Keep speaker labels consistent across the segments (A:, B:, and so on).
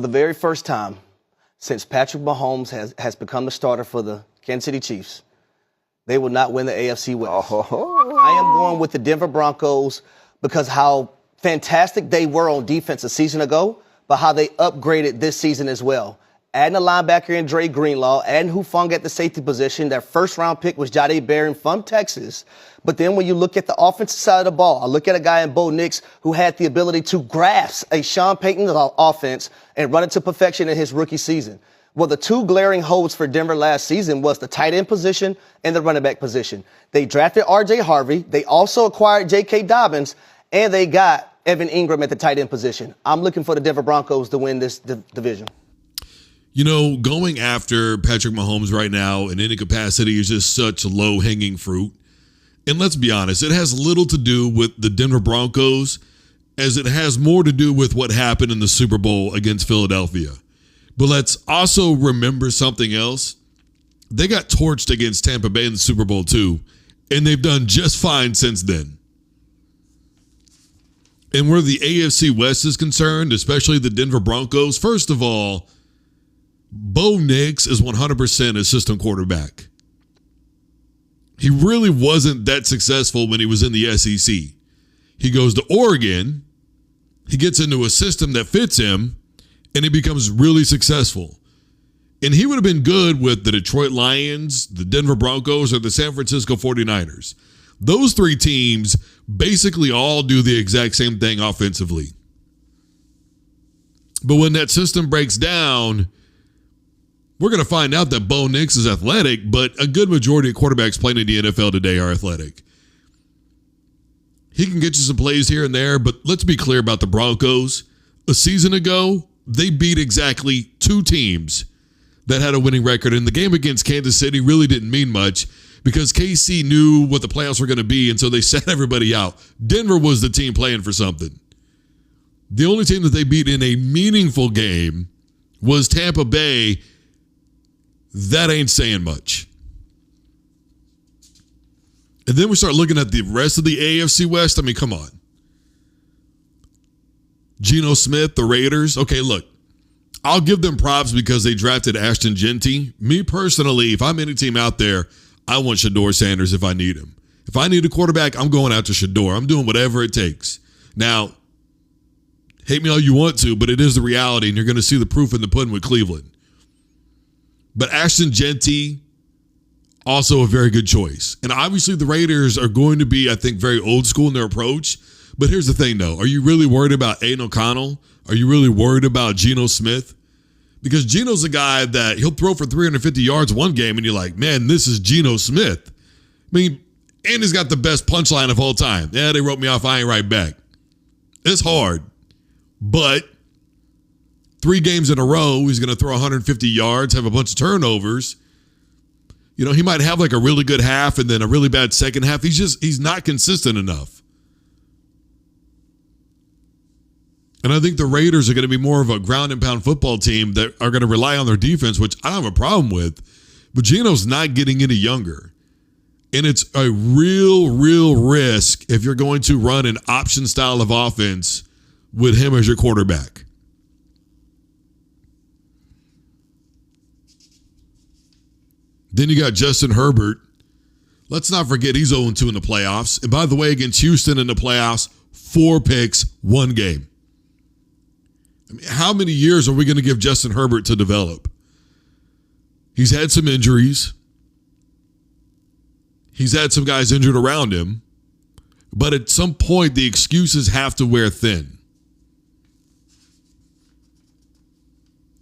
A: the very first time since Patrick Mahomes has become the starter for the Kansas City Chiefs, they will not win the AFC West. Oh. I am going with the Denver Broncos because how fantastic they were on defense a season ago, but how they upgraded this season as well. Adding a linebacker in Dre Greenlaw, adding Hufanga at the safety position. Their first-round pick was Jahdae Barron from Texas. But then when you look at the offensive side of the ball, I look at a guy in Bo Nix who had the ability to grasp a Sean Payton offense and run it to perfection in his rookie season. Well, the two glaring holes for Denver last season was the tight end position and the running back position. They drafted R.J. Harvey. They also acquired J.K. Dobbins, and they got Evan Ingram at the tight end position. I'm looking for the Denver Broncos to win this division.
B: You know, going after Patrick Mahomes right now in any capacity is just such low-hanging fruit. And let's be honest, it has little to do with the Denver Broncos as it has more to do with what happened in the Super Bowl against Philadelphia. But let's also remember something else. They got torched against Tampa Bay in the Super Bowl too, and they've done just fine since then. And where the AFC West is concerned, especially the Denver Broncos, first of all, Bo Nix is 100% a system quarterback. He really wasn't that successful when he was in the SEC. He goes to Oregon, he gets into a system that fits him, and he becomes really successful. And he would have been good with the Detroit Lions, the Denver Broncos, or the San Francisco 49ers. Those three teams basically all do the exact same thing offensively. But when that system breaks down, we're going to find out that Bo Nix is athletic, but a good majority of quarterbacks playing in the NFL today are athletic. He can get you some plays here and there, but let's be clear about the Broncos. A season ago, they beat exactly two teams that had a winning record, and the game against Kansas City really didn't mean much because KC knew what the playoffs were going to be, and so they set everybody out. Denver was the team playing for something. The only team that they beat in a meaningful game was Tampa Bay. That ain't saying much. And then we start looking at the rest of the AFC West. I mean, come on. Geno Smith, the Raiders. Okay, look, I'll give them props because they drafted Ashton Genty. Me personally, if I'm any team out there, I want Shedeur Sanders if I need him. If I need a quarterback, I'm going out to Shedeur. I'm doing whatever it takes. Now, hate me all you want to, but it is the reality, and you're going to see the proof in the pudding with Cleveland. But Ashton Genty, also a very good choice. And obviously the Raiders are going to be, I think, very old school in their approach. But here's the thing, though. Are you really worried about Aiden O'Connell? Are you really worried about Geno Smith? Because Geno's a guy that he'll throw for 350 yards one game, and you're like, man, this is Geno Smith. I mean, and he's got the best punchline of all time. Yeah, they wrote me off. I ain't right back. It's hard. But 3 games in a row, he's going to throw 150 yards, have a bunch of turnovers. You know, he might have like a really good half and then a really bad second half. He's not consistent enough. And I think the Raiders are going to be more of a ground and pound football team that are going to rely on their defense, which I don't have a problem with. But Geno's not getting any younger. And it's a real risk if you're going to run an option style of offense with him as your quarterback. Then you got Justin Herbert. Let's not forget he's 0-2 in the playoffs. And by the way, against Houston in the playoffs, 4 picks, 1 game. I mean, how many years are we going to give Justin Herbert to develop? He's had some injuries. He's had some guys injured around him. But at some point, the excuses have to wear thin.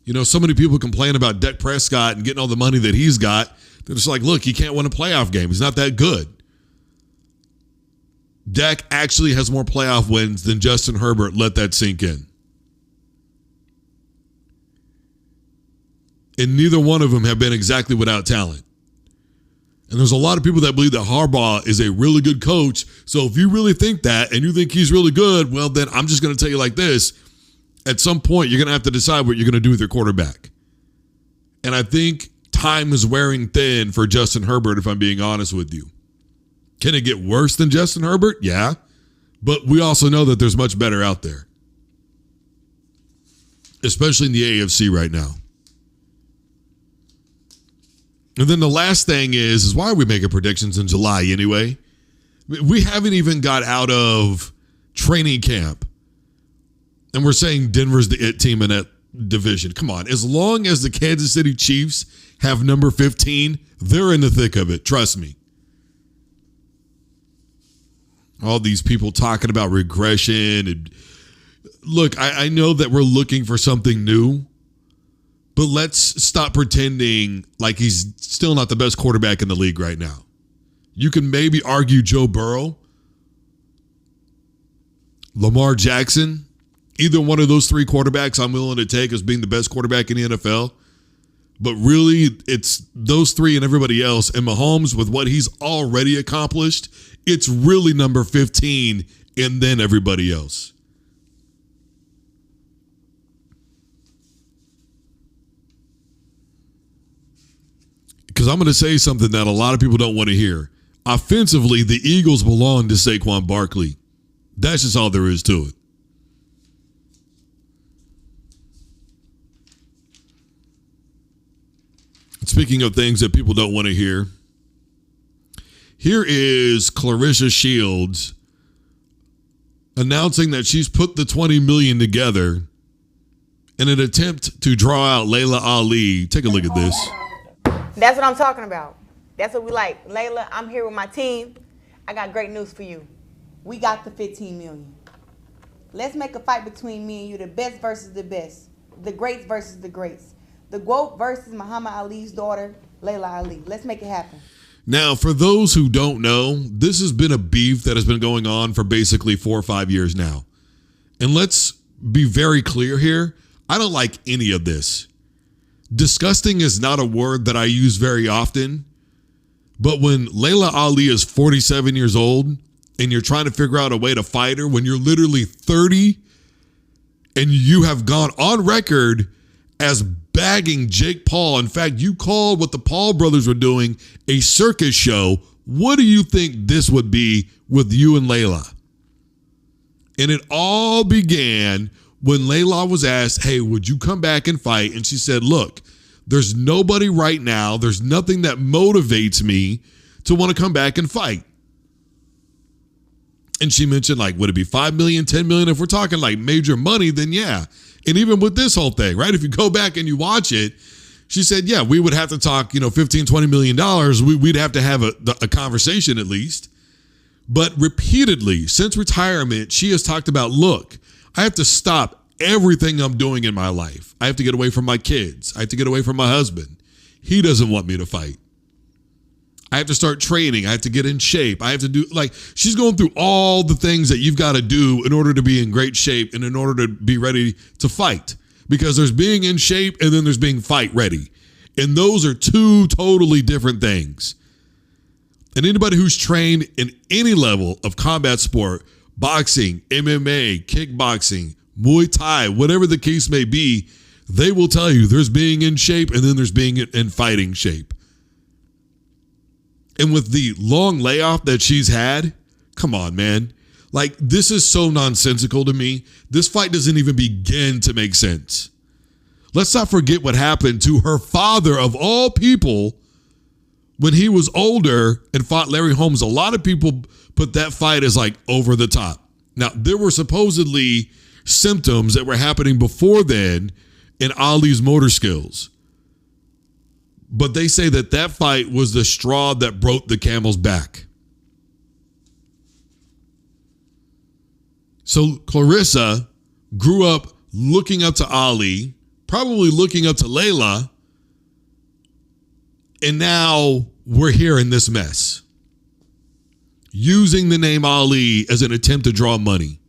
B: You know, so many people complain about Dak Prescott and getting all the money that he's got. They're just like, look, he can't win a playoff game. He's not that good. Dak actually has more playoff wins than Justin Herbert. Let that sink in. And neither one of them have been exactly without talent. And there's a lot of people that believe that Harbaugh is a really good coach. So if you really think that and you think he's really good, well, then I'm just going to tell you like this. At some point, you're going to have to decide what you're going to do with your quarterback. And I think time is wearing thin for Justin Herbert, if I'm being honest with you. Can it get worse than Justin Herbert? Yeah. But we also know that there's much better out there. especially in the AFC right now. And then the last thing is why are we making predictions in July anyway? We haven't even got out of training camp. And we're saying Denver's the it team in that division. Come on. As long as the Kansas City Chiefs have number 15, they're in the thick of it. Trust me. All these people talking about regression. And look, I know that we're looking for something new, but let's stop pretending like he's still not the best quarterback in the league right now. You can maybe argue Joe Burrow, Lamar Jackson, either one of those three quarterbacks I'm willing to take as being the best quarterback in the NFL. But really, it's those three and everybody else. And Mahomes, with what he's already accomplished, it's really number 15 and then everybody else. Because I'm going to say something that a lot of people don't want to hear. Offensively, the Eagles belong to Saquon Barkley. That's just all there is to it. Speaking of things that people don't want to hear, here is Clarissa Shields announcing that she's put the $20 million together in an attempt to draw out Laila Ali. Take a look at this.
C: That's what I'm talking about. That's what we like. Laila, I'm here with my team. I got great news for you. We got the 15 million. Let's make a fight between me and you, the best versus the best, the greats versus the greats. The GOAT versus Muhammad Ali's daughter, Laila Ali. Let's make it happen.
B: Now, for those who don't know, this has been a beef that has been going on for basically 4 or 5 years now. And let's be very clear here. I don't like any of this. Disgusting is not a word that I use very often. But when Laila Ali is 47 years old and you're trying to figure out a way to fight her when you're literally 30 and you have gone on record as bagging Jake Paul. In fact, you called what the Paul brothers were doing a circus show. What do you think this would be with you and Laila? And it all began when Laila was asked, hey, would you come back and fight? And she said, look, there's nobody right now. There's nothing that motivates me to want to come back and fight. And she mentioned, like, would it be 5 million, 10 million? If we're talking like major money, then yeah. And even with this whole thing, right? If you go back and you watch it, she said, yeah, we would have to talk, $15, $20 million. We'd have to have a conversation at least. But repeatedly, since retirement, she has talked about, look, I have to stop everything I'm doing in my life. I have to get away from my kids. I have to get away from my husband. He doesn't want me to fight. I have to start training. I have to get in shape. I have to do, she's going through all the things that you've got to do in order to be in great shape and in order to be ready to fight. Because there's being in shape and then there's being fight ready. And those are two totally different things. And anybody who's trained in any level of combat sport, boxing, MMA, kickboxing, Muay Thai, whatever the case may be, they will tell you there's being in shape and then there's being in fighting shape. And with the long layoff that she's had, come on, man. This is so nonsensical to me. This fight doesn't even begin to make sense. Let's not forget what happened to her father, of all people, when he was older and fought Larry Holmes. A lot of people put that fight as over the top. Now, there were supposedly symptoms that were happening before then in Ali's motor skills. But they say that fight was the straw that broke the camel's back. So Clarissa grew up looking up to Ali, probably looking up to Laila, and now we're here in this mess. Using the name Ali as an attempt to draw money.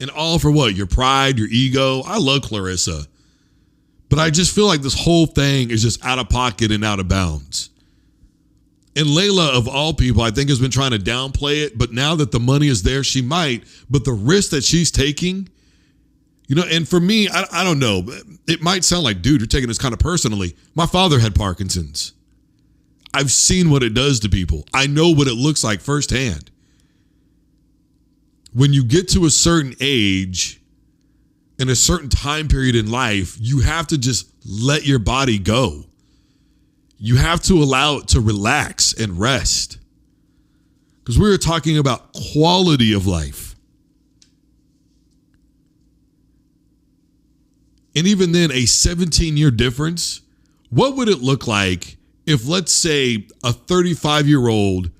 B: And all for what? Your pride, your ego? I love Clarissa. But I just feel like this whole thing is just out of pocket and out of bounds. And Laila, of all people, I think has been trying to downplay it. But now that the money is there, she might. But the risk that she's taking, and for me, I don't know. It might sound like, dude, you're taking this kind of personally. My father had Parkinson's. I've seen what it does to people. I know what it looks like firsthand. When you get to a certain age, in a certain time period in life, you have to just let your body go. You have to allow it to relax and rest. Because we were talking about quality of life. And even then, a 17-year difference, what would it look like if, let's say, a 35-year-old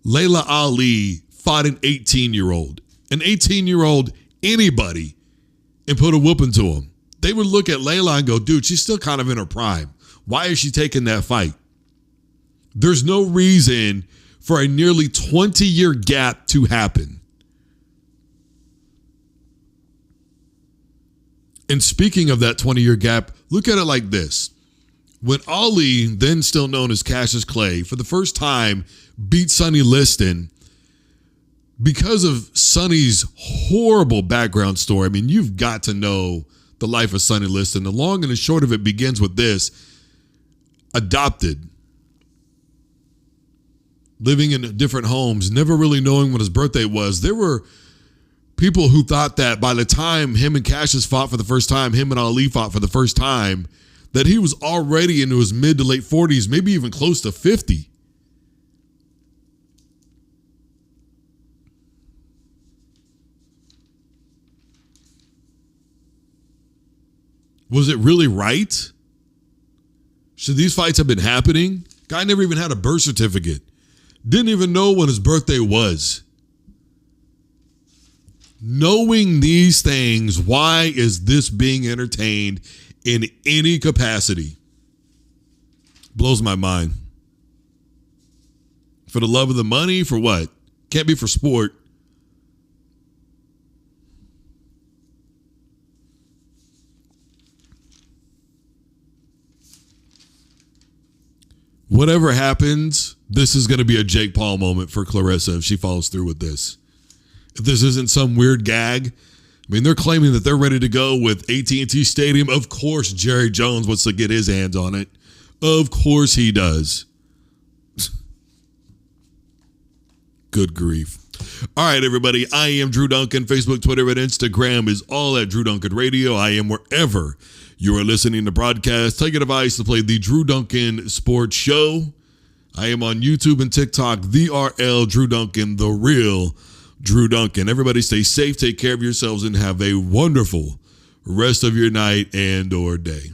B: Laila Ali fought an 18-year-old? An 18-year-old, anybody, and put a whooping to him. They would look at Laila and go, dude, she's still kind of in her prime. Why is she taking that fight? There's no reason for a nearly 20-year gap to happen. And speaking of that 20-year gap, look at it like this. When Ali, then still known as Cassius Clay, for the first time beat Sonny Liston, because of Sonny's horrible background story, I mean, you've got to know the life of Sonny Liston. The long and the short of it begins with this. Adopted. Living in different homes, never really knowing when his birthday was. There were people who thought that by the time him and Cassius fought for the first time, him and Ali fought for the first time, that he was already into his mid to late 40s, maybe even close to 50. Was it really right? Should these fights have been happening? Guy never even had a birth certificate. Didn't even know when his birthday was. Knowing these things, why is this being entertained in any capacity? Blows my mind. For the love of the money? For what? Can't be for sport. Whatever happens, this is going to be a Jake Paul moment for Clarissa if she follows through with this. If this isn't some weird gag. I mean, they're claiming that they're ready to go with AT&T Stadium. Of course, Jerry Jones wants to get his hands on it. Of course he does. Good grief. All right, everybody. I am Drew Duncan. Facebook, Twitter, and Instagram is all at Drew Duncan Radio. I am wherever you are listening to broadcasts. Take a device to play the Drew Duncan Sports Show. I am on YouTube and TikTok, the RL Drew Duncan, the real Drew Duncan. Everybody stay safe, take care of yourselves, and have a wonderful rest of your night and or day.